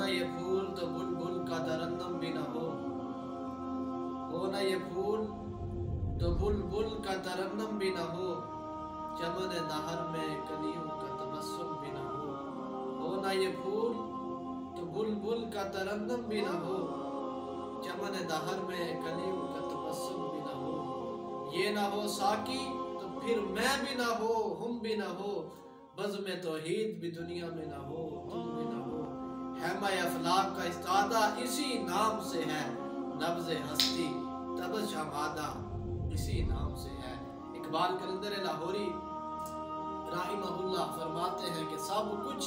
یہ پھول تو بلبل کا ترنم بھی نہ ہو نہ یہ پھول تو بلبل کا ترنم بھی نہ ہو، چمن نہر میں کلیوں کا تبسم بھی نہ ہو نہ یہ پھول تو بلبل کا ترنم بھی نہ ہو، چمن نہر میں کلیوں کا تبسم بھی نہ ہو، یہ نہ ہو ساقی تو پھر میں بھی نہ ہو، ہم بھی نہ ہو، بزم توحید بھی دنیا میں نہ ہو، تم بھی نہ ہو، خیمہ افلاک کا استادہ اسی نام سے ہے، نبض ہستی تبش آمادہ اسی نام سے ہے۔ اقبال کلندر لاہوری رحمہ اللہ فرماتے ہیں کہ سب کچھ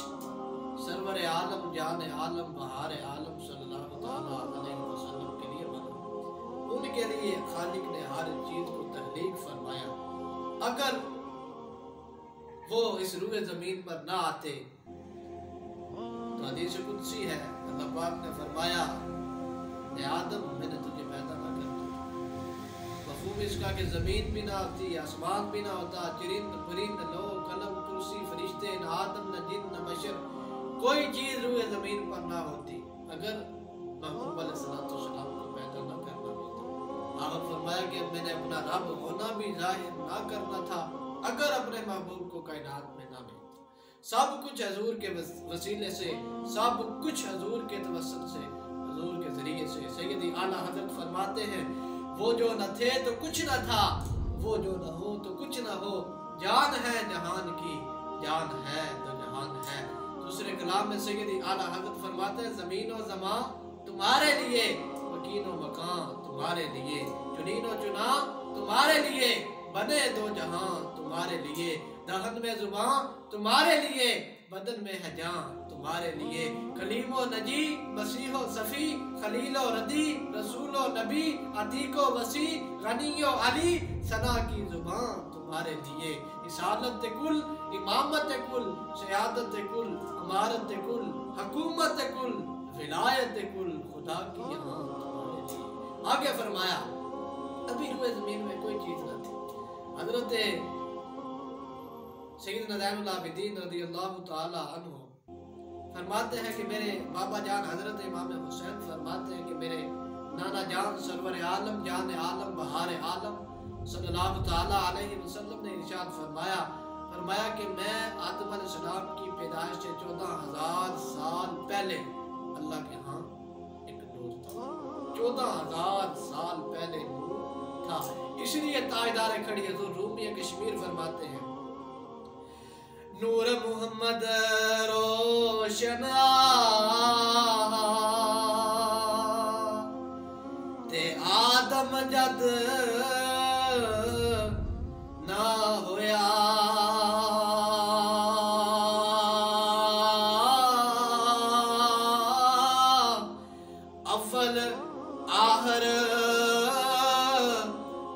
سرور عالم جان عالم بہار عالم صلی اللہ علیہ وسلم کے لیے بنا، ان کے لیے خالق نے ہر چیز کو تخلیق فرمایا۔ اگر وہ اس روئے زمین پر نہ آتے تو حدیث قدسی ہے، اللہ پاک نے فرمایا اے آدم میں نے تجھے پیدا نہ کرتا، مفہوم اس کا کہ زمین بھی نہ ہوتی، آسمان بھی نہ ہوتا، چرند پرند لو قلم کرسی فرشتے، نہ آدم نہ جن نہ بشر، کوئی چیز روئے زمین پر نہ ہوتی اگر محمود علیہ السلام کو پیدا نہ کرنا ہوتا۔ آپ فرمایا کہ میں نے اپنا رب ہونا بھی ظاہر نہ کرنا تھا اگر اپنے محبوب کو کائنات میں نہ ملتا۔ سب کچھ حضور کے وسیلے سے، سب کچھ حضور کے توسل سے، حضور کے ذریعے سے۔ سیدی اعلیٰ حضرت فرماتے ہیں وہ جو نہ تھے تو کچھ نہ تھا، وہ جو نہ ہو تو کچھ نہ ہو، جان ہے جہان کی، جان ہے تو جہان ہے۔ دوسرے کلام میں سیدی اعلیٰ حضرت فرماتے ہیں زمین و زمان تمہارے لیے، مکین و مکان تمہارے لیے، چنین و چنا تمہارے لیے، بنے دو جہاں تمہارے لیے، دہن میں زبان تمہارے لیے، بدن میں ہے جان تمہارے لیے، کلیم و نجی مسیح و صفی، خلیل و ردی رسول و نبی، عتیق و وسیع غنی و علی، ثنا کی زبان تمہارے لیے، رسالت کل، امامت کل، سیادت کل، امارت کل، حکومت کل، ولایت کل، خدا کی یہاں تمہارے لیے۔ آگے فرمایا ابھی روئے زمین میں کوئی چیز نہ تھی۔ حضرت سیدنا زین العابدین رضی اللہ تعالی عنہ فرماتے ہیں کہ میرے بابا جان حضرت امام حسین فرماتے ہیں کہ میرے نانا جان سرور عالم جان عالم بہار عالم صلی اللہ تعالی علیہ وسلم نے ارشاد فرمایا کہ میں آدم علیہ السلام کی پیدائش سے 14,000 سال پہلے اللہ کے ہاں ایک نور تھا، 14,000 سال پہلے نور تھا۔ اس لیے تاجدار کھڑی حضور رومی کشمیر فرماتے ہیں نور محمد روشن تے آدم جد نہ ہویا، اول آخر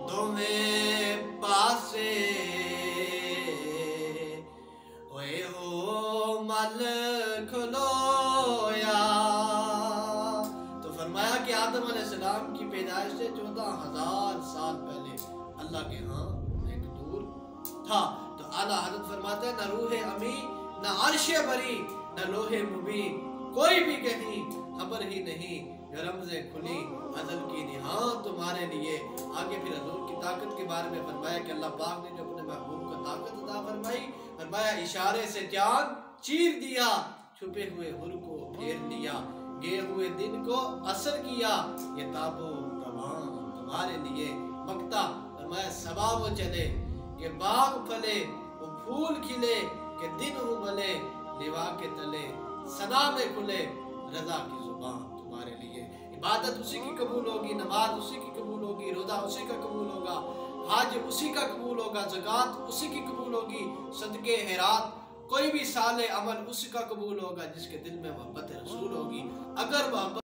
دومیں پاسے ہوئے ہو مل کھلویا۔ تو فرمایا کہ آدم علیہ السلام کی پیدائش سے 14,000 سال پہلے اللہ کے ہاں ایک نور تھا۔ تو اعلیٰ حضرت فرماتا ہے نہ روح امی نہ عرش بری نہ لوح مبین، کوئی بھی کہیں خبر ہی نہیں، جو رمزیں کھلی ازل کی نہاں تمہارے لیے۔ آگے پھر حضور کی طاقت کے بارے میں فرمایا کہ اللہ پاک نے جو اپنے محبوب کو طاقت عطا فرمائی، فرمایا اشارے سے چاند چیر دیا، چھپے ہوئے حر کو پھیر لیا، گئے ہوئے دن کو اثر کیا، یہ تاب و تمام تمہارے لیے۔ مکتا فرمایا صبا وہ چلے کہ باغ پھلے، وہ پھول کھلے کہ دن ہوں بلے، لیوا کے تلے صدا میں کھلے، رضا کی زبان تمہارے لیے۔ عبادت اسی کی قبول ہوگی، نماز اسی کی قبول ہوگی، روزہ اسی کا قبول ہوگا، حج اسی کا قبول ہوگا، زکوٰۃ اسی کی قبول ہوگی، صدقے خیرات کوئی بھی صالح عمل اسی کا قبول ہوگا جس کے دل میں محبت رسول ہوگی۔ اگر محبت